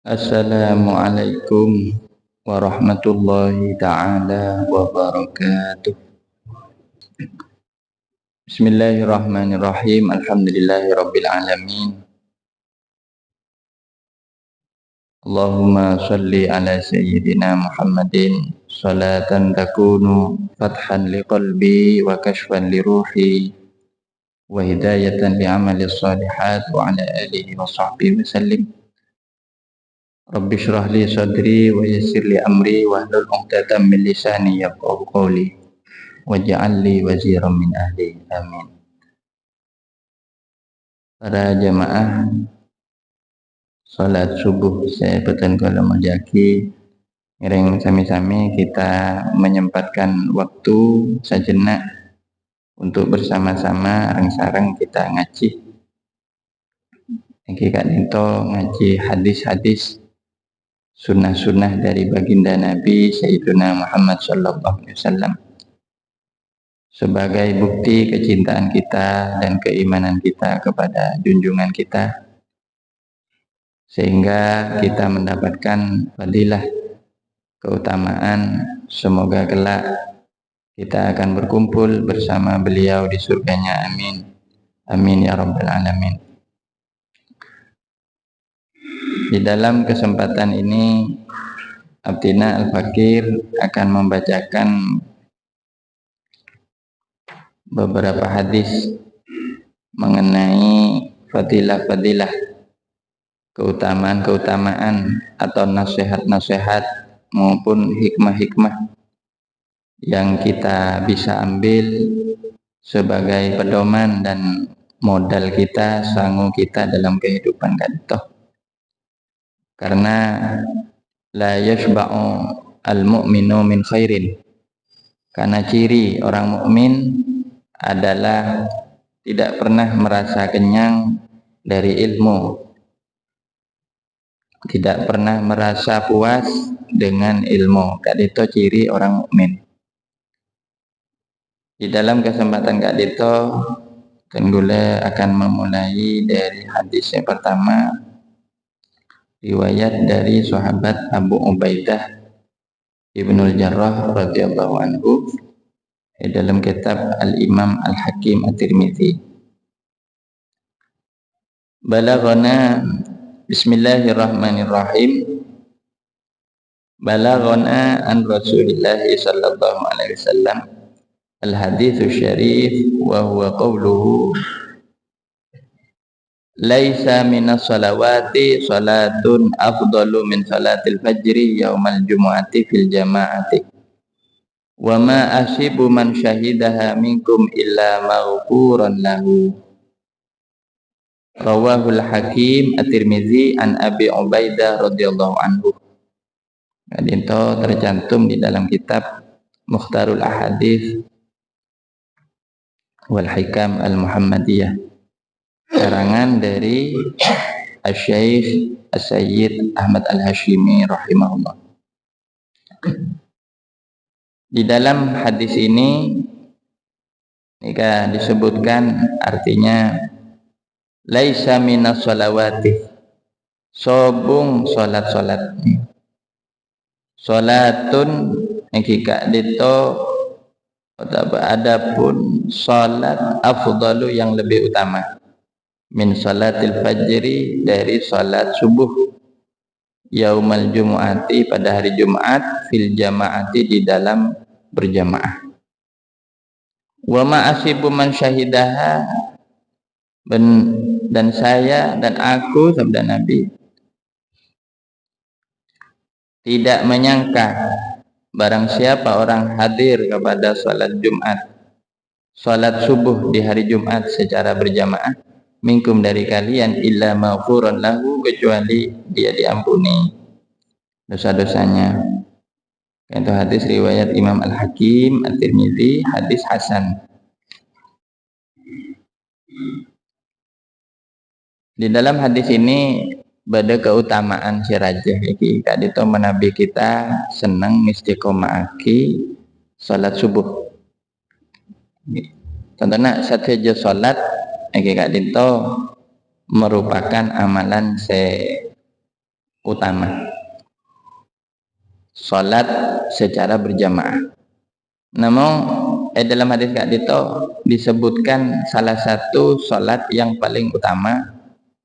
Assalamualaikum warahmatullahi ta'ala wabarakatuh. Bismillahirrahmanirrahim. Alhamdulillahi rabbil alamin. Allahumma salli ala sayyidina Muhammadin salatan takunu fathan liqalbi wa kashfan liruhi wa hidayatan li'amali salihat wa ala alihi wa sahbihi wa sallim. Rabbi syrah li sadri wa yassir li amri wa hlul 'uqdatam min lisani yafqahu qawli waj'al li waziran min ahli. Amin. Para jamaah salat subuh saya petang kala mulyaki ngiring sami-sami kita menyempatkan waktu sejenak untuk bersama-sama sareng kita ngaji. Iki Kak Dinto ngaji hadis-hadis sunnah-sunnah dari baginda Nabi Sayyidina Muhammad sallallahu alaihi wasallam sebagai bukti kecintaan kita dan keimanan kita kepada junjungan kita, sehingga kita mendapatkan fadilah keutamaan. Semoga kelak kita akan berkumpul bersama beliau di surganya. Amin. Amin ya rabbal alamin. Di dalam kesempatan ini Abdina Al-Fakir akan membacakan beberapa hadis mengenai fadilah-fadilah, keutamaan-keutamaan atau nasihat-nasihat maupun hikmah-hikmah yang kita bisa ambil sebagai pedoman dan modal kita, sangu kita dalam kehidupan kita. Karena la yashba'u al-mu'minu min khairin, karena ciri orang mukmin adalah tidak pernah merasa kenyang dari ilmu, tidak pernah merasa puas dengan ilmu. Kak Dito ciri orang mukmin. Di dalam kesempatan Kak Dito Tenggule akan memulai dari hadis yang pertama, riwayat dari sahabat Abu Ubaidah Ibnul Jarrah radhiyallahu anhu dalam kitab Al-Imam Al-Hakim At-Tirmidzi. Balaghana, bismillahirrahmanirrahim. Balaghana an Rasulillah sallallahu alaihi wasallam al-haditsu syarif wa huwa qawluhu laisa minas salawati salatun afdalu min salatil fajri yaumal jumu'ati fil jama'ati wa ma asibu man syahidaha minkum illa maghfuran lahu. Rawahul Hakim At-Tirmidzi an Abi Ubaidah radhiyallahu anhu. Hadinto tercantum di dalam kitab Mukhtarul Ahadits wal Hikam Al-Muhammadiyah, karangan dari Asy-Syaikh As-Sayyid Ahmad Al-Hashimi rahimahullah. Di dalam hadis ini jika disebutkan artinya laisa minas sholawati, sobung solat-solat. Solatun jika dito adapun salat afdalu yang lebih utama min salatil fajri dari salat subuh yaumal jumu'ati pada hari Jumat fil jama'ati di dalam berjamaah. Wa ma asibu man syahidaha, dan saya dan aku sabda Nabi tidak menyangka barang siapa orang hadir kepada salat Jumat, salat subuh di hari Jumat secara berjamaah, minkum dari kalian illa maghfuran lahu, kecuali dia diampuni dosa-dosanya. Itu hadis riwayat Imam Al-Hakim At-Tirmidzi, hadis hasan. Di dalam hadis ini pada keutamaan si rajah iki Kak Dito menabi kita seneng istiqomahake salat subuh. Contohnya sateja salat iki Kak Dito merupakan amalan utama. Salat secara berjamaah. Namun dalam hadis kak dito disebutkan salah satu salat yang paling utama,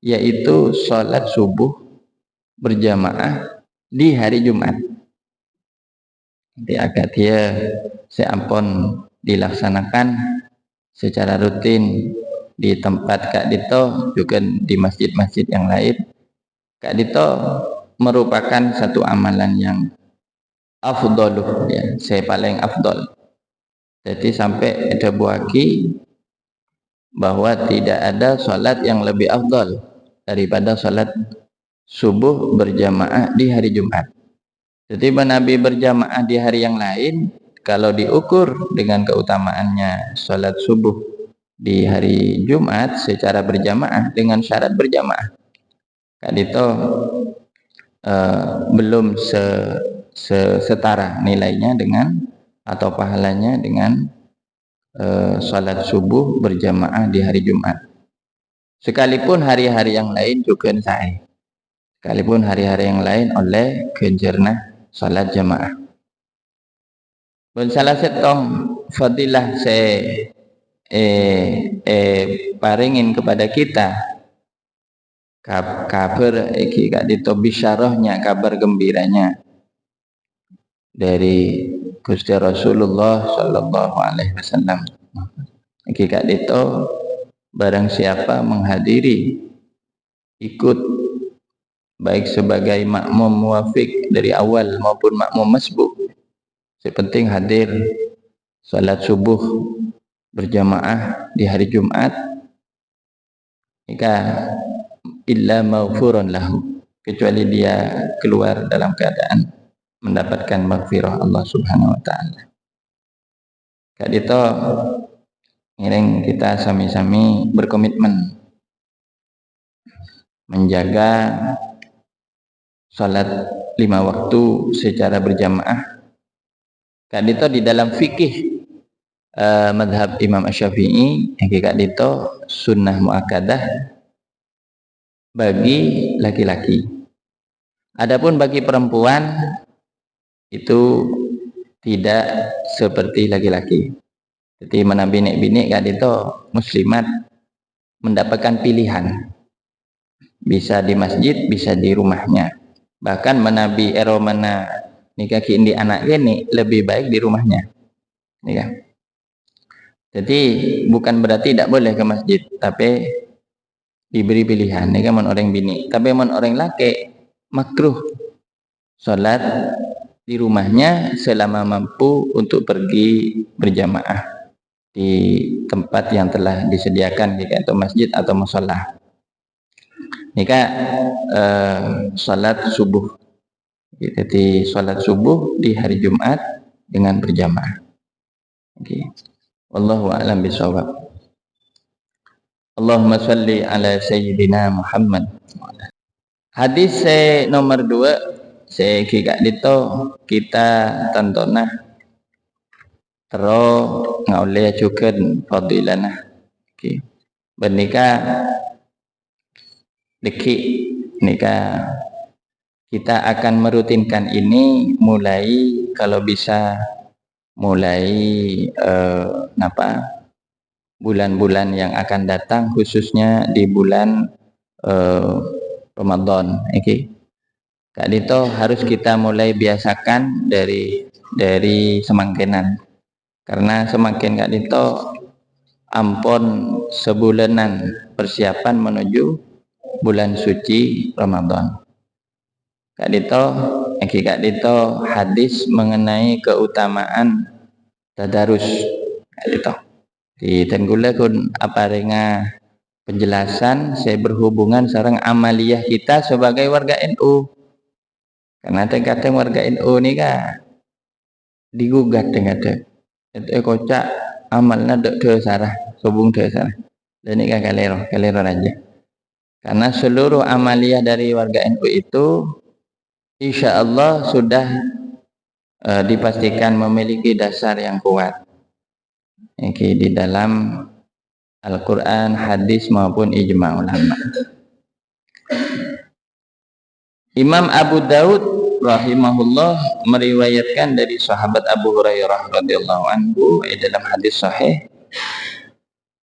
yaitu salat subuh berjamaah di hari Jumat. Di akad dia seampun dilaksanakan secara rutin di tempat kak dito juga di masjid-masjid yang lain. Kak dito merupakan satu amalan yang afdaluh, ya, saya paling afdal. Jadi sampai ada buaki bahwa tidak ada salat yang lebih afdal daripada salat subuh berjamaah di hari Jumat. Jadi Nabi berjamaah di hari yang lain, kalau diukur dengan keutamaannya salat subuh di hari Jumat secara berjamaah dengan syarat berjamaah, kadito belum setara nilainya dengan atau pahalanya dengan salat subuh berjamaah di hari Jumat. Sekalipun hari-hari yang lain juga sahih. Sekalipun hari-hari yang lain oleh genjerna salat jamaah. Dan salah setong fadilah saya paringin kepada kita kabar iki kak dito bisyarahnya, kabar gembiranya dari Gusti Rasulullah Shallallahu Alaihi Wasallam. Iki kak dito barang siapa menghadiri ikut baik sebagai makmum muwafiq dari awal maupun makmum masbuk, sepenting hadir salat subuh berjamaah di hari Jumat, maka illa maghfurun lahu, kecuali dia keluar dalam keadaan mendapatkan maghfirah Allah Subhanahu wa taala. Kak dito ngiring kita sami-sami berkomitmen menjaga salat 5 waktu secara berjamaah. Kak dito di dalam fikih madhab Imam Asy-Syafi'i, kak dito sunnah muakkadah bagi laki-laki. Adapun bagi perempuan itu tidak seperti laki-laki. Jadi bini-bini kak dito muslimat mendapatkan pilihan, bisa di masjid, bisa di rumahnya. Bahkan menabi eromana nikah kini anak ini lebih baik di rumahnya, nikah. Jadi bukan berarti tidak boleh ke masjid, tapi diberi pilihan. Nikah mon orang bini, tapi mon orang laki makruh sholat di rumahnya selama mampu untuk pergi berjamaah di tempat yang telah disediakan, yaitu masjid atau mushola. Nikah salat subuh. Jadi salat subuh di hari Jumat dengan berjamaah. Okay. Wallahu a'lam bishawab. Allahumma shalli ala sayyidina Muhammad. Hadis nomor 2 saya kira dito kita tontonah terus ngaulih juga fadilana. Okay. Bernikah deki nikah kita akan merutinkan ini mulai kalau bisa mulai bulan-bulan yang akan datang, khususnya di bulan Ramadan. Okay. Kak dito harus kita mulai biasakan dari semangkenan, karena semakin kak dito ampon sebulanan persiapan menuju bulan suci Ramadan. Kak dito hadis mengenai keutamaan tadarus. Kak dito di tenggula kun aparenga penjelasan saya berhubungan sareng amaliyah kita sebagai warga NU. Karena kadang warga NU nih kak digugat dengan itu kocak amalnya dek sarah sobung dek sarah dan ini kak kalero aja. Karena seluruh amaliyah dari warga NU itu insya Allah sudah dipastikan memiliki dasar yang kuat, di dalam Al-Quran, hadis maupun ijma ulama. Imam Abu Daud rahimahullah meriwayatkan dari sahabat Abu Hurairah radhiyallahu anhu dalam hadis sahih,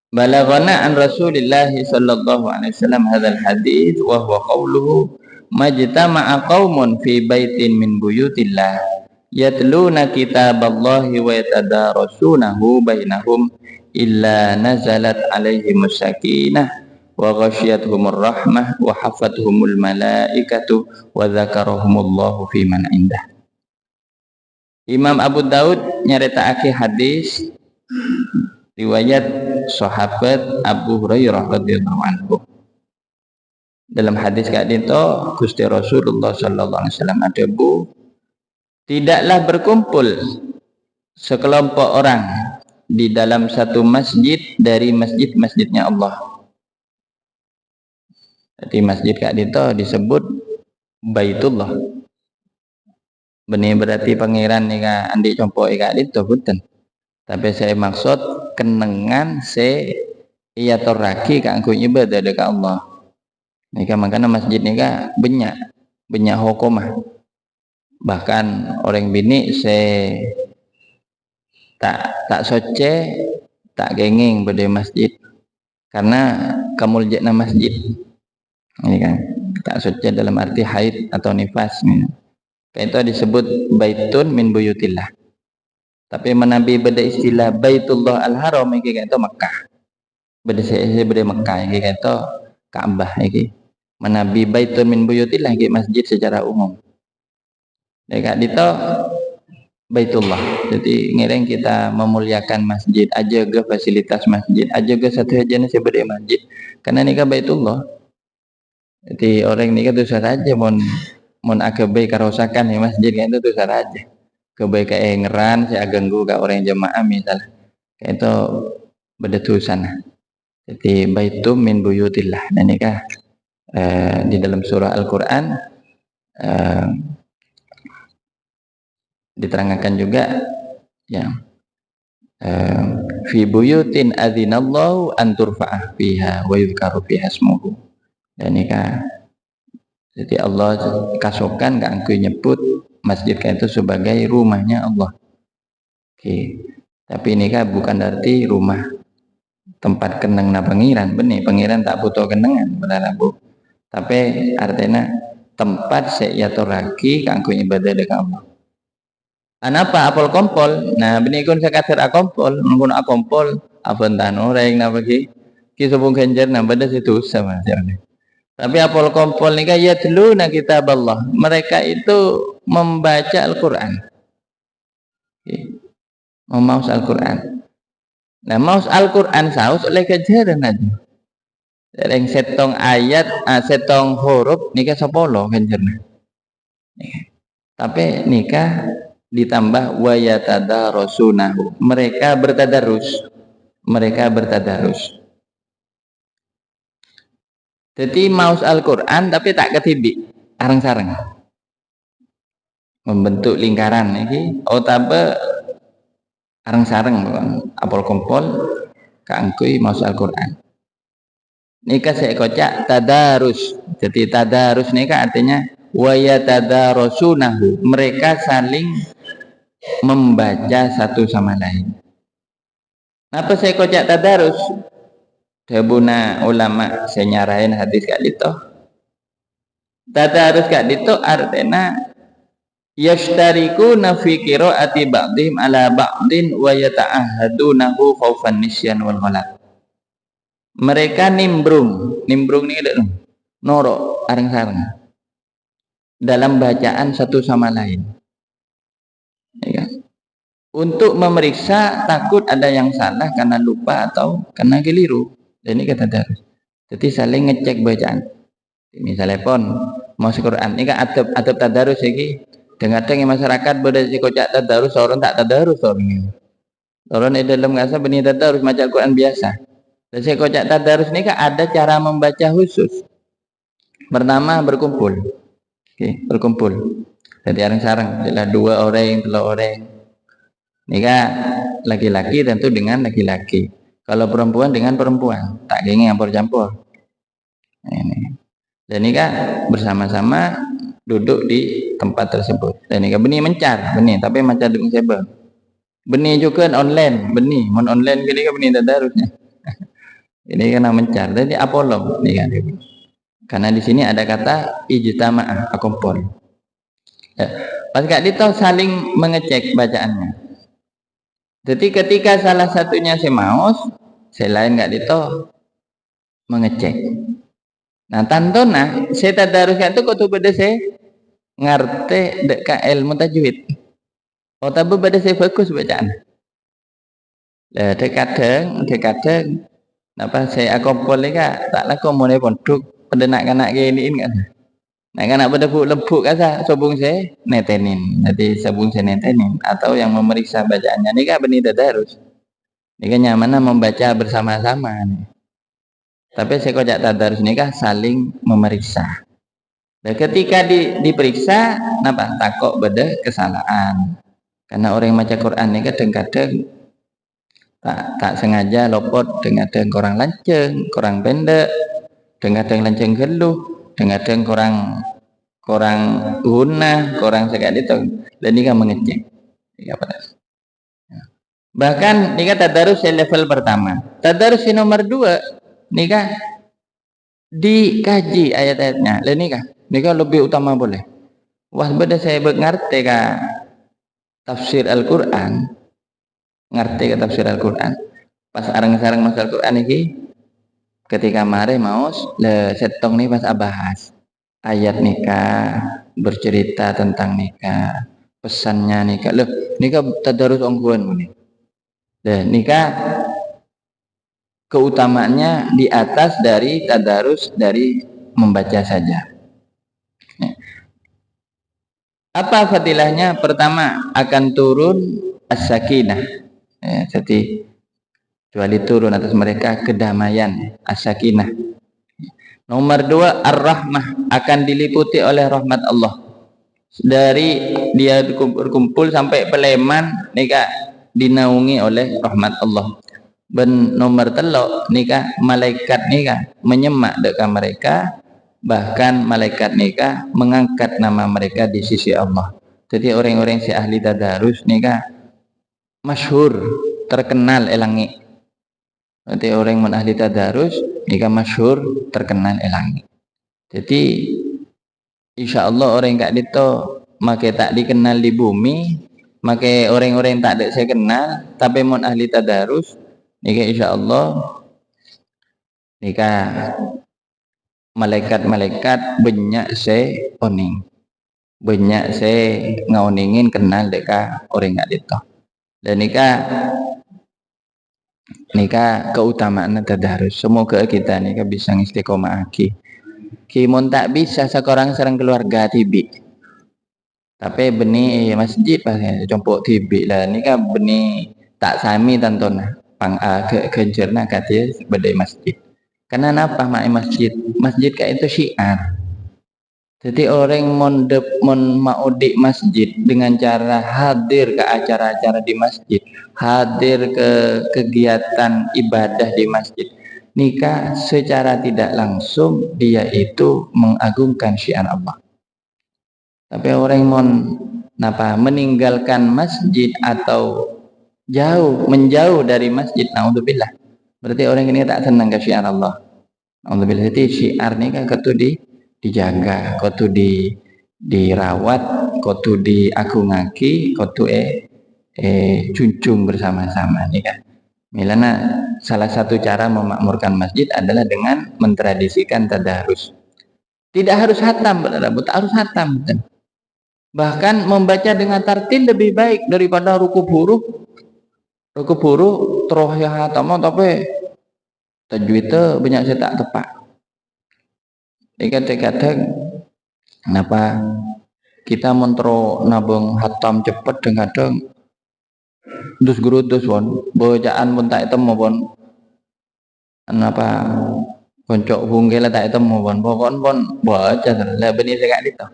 balaghana an Rasulillah sallallahu alaihi wasallam hadzal hadits wa huwa qauluhu majtama'a qaumun fi baitin min buyutillah yatluna kitaballahi wa yatadarasunahu bainahum illa nazalat alaihimus sakinah wa ghasyiyatuhumur rahmah wa hafathumul malaikatu wa dzakarahumullahu fi man indah. Imam Abu Daud nyaritakake hadis riwayat sahabat Abu Hurairah radhiyallahu anhu. Dalam hadis kak dito Gusti Rasulullah sallallahu alaihi wasallam adhebu, tidaklah berkumpul sekelompok orang di dalam satu masjid dari masjid-masjidnya Allah. Jadi masjid kak dito disebut Baitullah. Benih berarti pangeran nika andi compok kak dito punten. Tapi saya maksud kenengan se iya toraki kanggo ibadah dekat Allah. Nika makanya masjid nika banyak hukumah. Bahkan orang bini se tak soce tak gengeng pada masjid karena kamuljakna masjid. Ini kan tak soce dalam arti haid atau nifas. Itu disebut baitun min buyutillah. Tapi menabi beda istilah Baitullah Al-Haram iki kayak itu Mekah. Beda Mekah iki kayak itu Ka'bah iki. Menabi baitun min buyutillah iki masjid secara umum. Dekat itu Baitullah. Jadi ngiring kita memuliakan masjid, aja ke fasilitas masjid, aja ke satu aja nih sebagai masjid. Karena ini kan Baitullah. Jadi orang ini kan tuh saja mon akabe karosakan ya masjid kan itu tuh saja. Kebaikan ngeran saya ganggu ke orang jemaah misalnya kayak itu beda sana. Jadi baitum min buyutillah. Dan nikah di dalam surah Al-Quran diterangkan juga ya fi buyutin adzinallahu an turfa'ah fiha wa yuzkaru fiha ismuhu. Dan nikah jadi Allah kasokan gak angku nyebut masjid kayak itu sebagai rumahnya Allah. Oke. Tapi ini kan bukan berarti rumah tempat kenang na pangeran. Benih pangeran tak butuh kenangan benar bu. Tapi artinya tempat seyatoraki kanggo ibadah dekat Allah. Anapa apel kompol? Nah benih kun sekatir akompol, menggunakan akompol, aventan orang na bagi kisubung kenjer na pada situ sama sekali. Tapi apol kompol ni kan yatluna kitaballah. Mereka itu membaca Al-Quran. Memaus Al-Quran. Nah, maus Al-Quran saus oleh kejaran aja. Yang setong ayat, setong huruf nikah sepolo kejarna. Tapi nikah ditambah wa yatadarasunahu. Mereka bertadarus. Jadi maus Al-Quran tapi tak ketibi, arang-sarang. Membentuk lingkaran iki otabe arang-sarang apol kompol kaangkui maus Al-Quran. Nika saya kocak tadarus. Jadi tadarus nika artinya wa yatadarasunahu. Mereka saling membaca satu sama lain. Apa saya kocak tadarus? Debuna ulama saya nyarain hadis kak dito. Tadarus kak dito artinya yashtarikuna fi qiraati ba'dihim ala ba'din wa yata'ahadunahu khaufan nisyan wal ghalat. Mereka nimbrung ni noro areng-sareng dalam bacaan satu sama lain. Ya. Untuk memeriksa takut ada yang salah karena lupa atau karena keliru. Dan ini kata tadarus. Jadi saling ngecek bacaan. Misalnya pun mau Quran ini kan adab tadarus iki. Dengar-dengar masyarakat pada si kocak tadarus orang tak tadarus orang ini. Orang ini dalam ngasa benih tadarus macam Quran biasa. Dan si kocak tadarus ini kan ada cara membaca khusus. Pertama berkumpul. Oke, berkumpul. Jadi sarang adalah 2 orang, 3 orang. Ini kan laki-laki tentu dengan laki-laki. Kalau perempuan dengan perempuan, tak ingin campur-campur. Ini. Dan ini kan bersama-sama duduk di tempat tersebut. Dan ini benih mencar, benih tapi macam duduk seba. Benih juga online, benih mon online gini kan benih tadarusnya. Ini kena mencar. Jadi apolog nih kan. Karena di sini ada kata ijtama'ah, akumpul. Ya. Pas Kak Dito saling mengecek bacaannya. Jadi ketika salah satunya si maus, selain Kak Dito mengecek. Nah, tantona saya tadarus itu kok tuh pada saya ngerti dek ilmu tajwid. Oh, tapi pada saya fokus bacaan. Kadang apa saya akumpul kak tak lah kau mulai pondok pada nak kanak gini kan. Nak kanak pada lembut kasa sobung saya netenin. Jadi sobung saya netenin atau yang memeriksa bacaannya ini kak benih tadarus. Ini kan nyaman membaca bersama-sama nih. Tapi saya kojak tadarus ini kah saling memeriksa. Dan ketika diperiksa, napa takok beda kesalahan. Karena orang yang baca Quran ini kadang-kadang tak sengaja lopot dengan kurang lanceng, kurang pendek, dengan lanceng geluh, dengan kurang guna, kurang sekali itu. Dan ini kan mengecek. Bahkan nikah tadarus level pertama. Tadarus nomor 2 nikah dikaji ayat-ayatnya. Dan nikah lebih utama boleh. Wah beda saya ngerti kah tafsir Al-Quran, ngerti ke tafsir Al-Quran pas arang-sarang masuk Al-Quran ini ketika mare maus le setong nih pas abahas ayat nikah bercerita tentang nikah pesannya nikah loh nikah tadarus ongguan ini dan nikah keutamaannya di atas dari tadarus dari membaca saja. Apa fadilahnya? Pertama akan turun as-sakinah. Jadi kecuali turun atas mereka kedamaian as-sakinah. Nomor 2 ar-rahmah akan diliputi oleh rahmat Allah. Dari dia berkumpul sampai Peleman nikah dinaungi oleh rahmat Allah. Ben nomor 3 nikah malaikat nikah menyemak dekat mereka. Bahkan malaikat nikah mengangkat nama mereka di sisi Allah. Jadi orang-orang si ahli tadarus nikah masyhur terkenal elangi. Jadi orang yang ahli tadarus nikah masyhur terkenal elangi. Jadi insya Allah orang yang itu make tak dikenal di bumi, make orang-orang tak ada saya kenal, tapi mon ahli tadarus nikah insya Allah nikah malaikat-malaikat banyak saya oning banyak saya ngaoningin kenal deka orang nggak itu dan nikah keutamaan tadarus semoga kita nikah bisa istiqomah kimon tak bisa seorang serang keluarga tibi tapi benih masjid pasnya compok tibi lah nikah benih tak sami tantona pang kejerna katanya badai masjid. Karena apa masjid? Masjid kayak itu syiar. Jadi orang mon mau di masjid dengan cara hadir ke acara-acara di masjid, hadir ke kegiatan ibadah di masjid. Nikah secara tidak langsung dia itu mengagungkan syiar Allah. Tapi orang mon meninggalkan masjid atau menjauh dari masjid, naudzubillah. Berarti orang ini tak senang ke syiar Allah. Alhamdulillah jadi syiar ini kan kudu dijaga, kudu dirawat, kudu diagungake, kudu junjung bersama-sama nih kan. Milana salah satu cara memakmurkan masjid adalah dengan mentradisikan tadarus. Tidak harus hatam, tak harus hatam. Bahkan membaca dengan tartil lebih baik daripada rukuk huruf. Rukuk huruf terus ya hatam tapi tajwidnya banyak saya tak tepat. Kadang-kadang kenapa kita mentro nabung hatam cepat dengan kadang dus gerudus pun bacaan pun tak temu pun kenapa koncok hunggel tak temu pun baca lah benih sekali itu.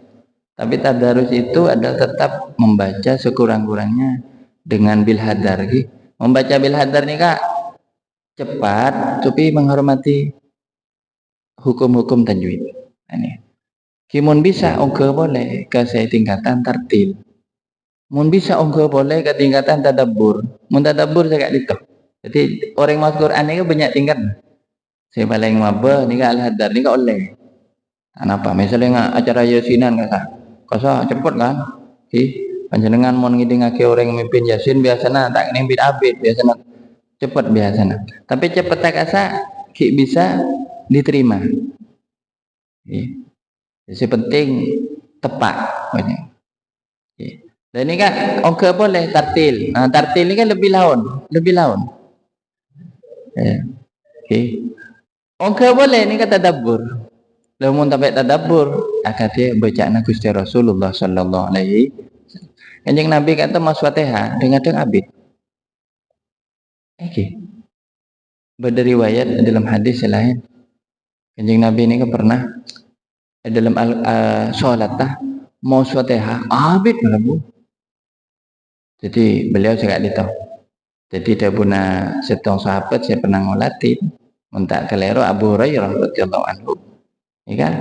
Tapi tadarus itu adalah tetap membaca sekurang-kurangnya dengan bil hadar. Membaca bil hadar nih kak cepat tapi menghormati hukum-hukum tajwid. Ini. Kimun bisa ongko boleh ke saya tingkatan tartil. Mun bisa ongko boleh ke tingkatan tadabbur. Mun tadabbur saya itu. Jadi orang mas Quran ini banyak tingkat. Saya paling mabah ni al-hadar ni oleh. Kenapa? Misalnya acara yasinan kasa cepet kan? Panjenengan mau ngidingake orang mimpin yasin biasanya tak ngimpin abid biasanya cepet biasanya. Tapi cepet tak asa bisa diterima. Jadi penting tepat. Dan ini kan ongke boleh tartil. Nah, tartil ini kan lebih laun. Ongke boleh ini kata tadabbur. Lamun sampai tadabbur, akadnya bacaan Gusti Rasulullah sallallahu alaihi wasallam. Kanjeng Nabi kata mas Fatihah dengan abid. Berdiriwayat dalam hadis lain. Kanjeng Nabi ini kan pernah dalam sholat mau Fatihah abid malam. Jadi beliau juga ditahu. Jadi dia punya setong sahabat saya pernah ngolatin, mentak kelero Abu Hurairah radhiyallahu anhu. Ya kan?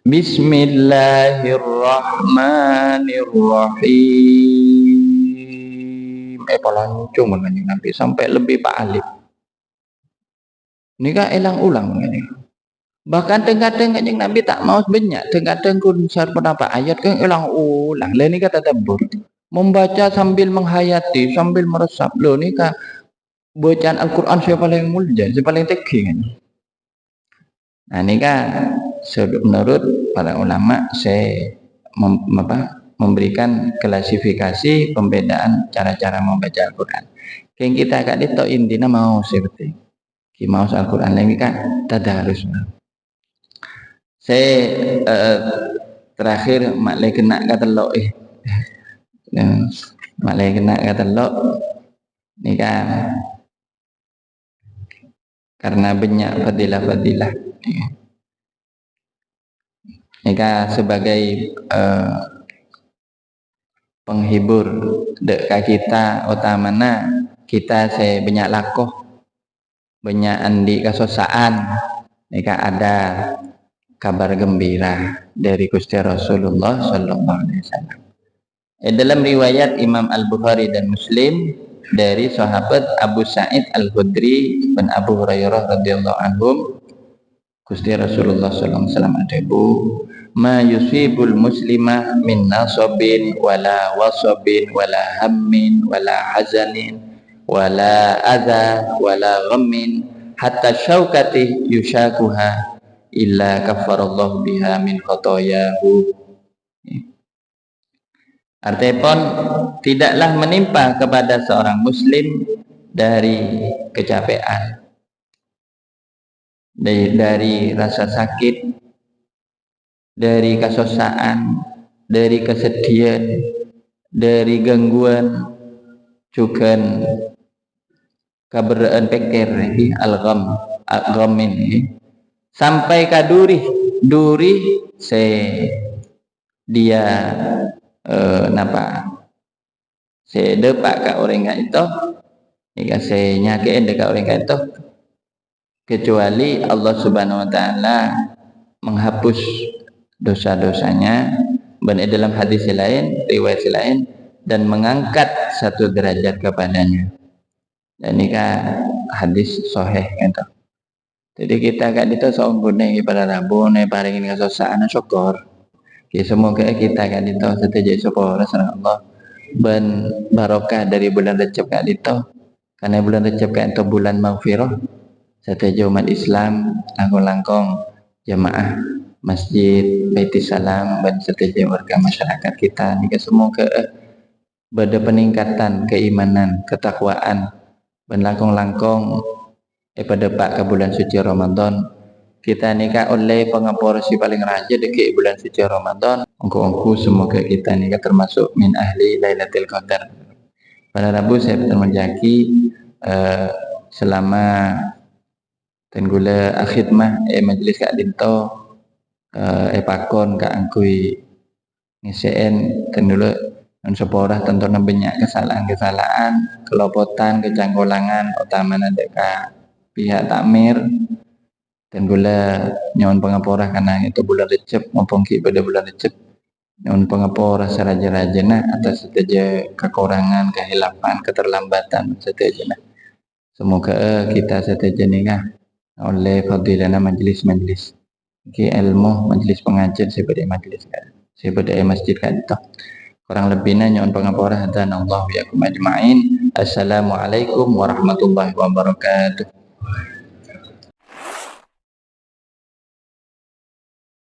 Bismillahirrahmanirrahim. Pelancong mengenai Nabi sampai lebih Pak Alif. Ini kan elang-ulang ini. Bahkan kadang-kadang Kanjeng Nabi tak mau banyak, kadang-kadang kun sar penapa ayat kan elang-ulang. Lah ini kata tadabbur. Membaca sambil menghayati, sambil meresap. Loh ini kan bacaan Al-Quran saya paling mulia, saya paling tinggi kan. Nah ini kan menurut para ulama saya memberikan klasifikasi pembedaan cara-cara membaca Al-Quran. Yang kita agak itu intinya mau seperti mau Al-Quran ini kan tadarus. Saya terakhir maklai kena kata lo maklai kena kata lo ini kan karena banyak fadilah-fadilah ini kan sebagai penghibur dekat kita utamanya kita saya banyak lakoh banyak andi kesosaan ini kan ada kabar gembira dari Gusti Rasulullah sallallahu alaihi wasallam. Dalam riwayat Imam Al-Bukhari dan Muslim dari sahabat Abu Sa'id Al-Khudri dan Abu Hurairah radhiyallahu anhum, Gusti Rasulullah sallallahu alaihi wasallam adabu ma yusibul muslima min nasabin wala wasabin wala hammin wala hazanin wala adha wala ghammin hatta syaukati yushakuha illa kafarallahu biha min khotoyahu. Artinya tidaklah menimpa kepada seorang muslim dari kecapean, dari rasa sakit, dari kesosaan, dari kesedihan, dari gangguan, juga keberadaan pikir al-ghamin sampai ke duri dia napa saya depak ke orang itu jika saya nyakiin dekat orang itu kecuali Allah Subhanahu wa taala menghapus dosa-dosanya dan dalam hadis lain riwayat lain dan mengangkat satu derajat kepadanya. Dan ini kan hadis sahih gitu. Jadi kita kan itu seorang gune pada rabu nih paringin kesosaan syukur. Semoga kita kan itu setuju syukur Allah ben barokah dari bulan Rajab kan itu. Karena bulan Rajab kan itu bulan maghfirah. Setuju umat Islam langkong-langkong jamaah masjid Baitis Salam dan setuju warga masyarakat kita. Nika semoga pada peningkatan keimanan, ketakwaan dan langkong-langkong pada pak ke bulan suci Ramadan kita nikah oleh pengapur si paling raja deki bulan suci Ramadan ongku semoga kita nikah termasuk min ahli Lailatul Qadar. Pada Rabu saya menjaki selama tenggula akhidmah majelis kak dinto pakon kak angkui ngisen tenggula dan seporah tentu banyak kesalahan kelopotan kecanggolangan utamanya dekat pihak takmir dan gula nyon pangapora karena itu bulan Recep maupun pada bulan Recep nyon pangapora saraja-rajana atas saja kekurangan, kehilapan, keterlambatan saja. Semoga kita saja nikah oleh fadilana majlis-majlis ki ilmu majlis pengajian sebagai majlis sebagai masjid kita. Kurang lebihnya nyon pangapora dan Allah ya ajma'in. Assalamualaikum warahmatullahi wabarakatuh.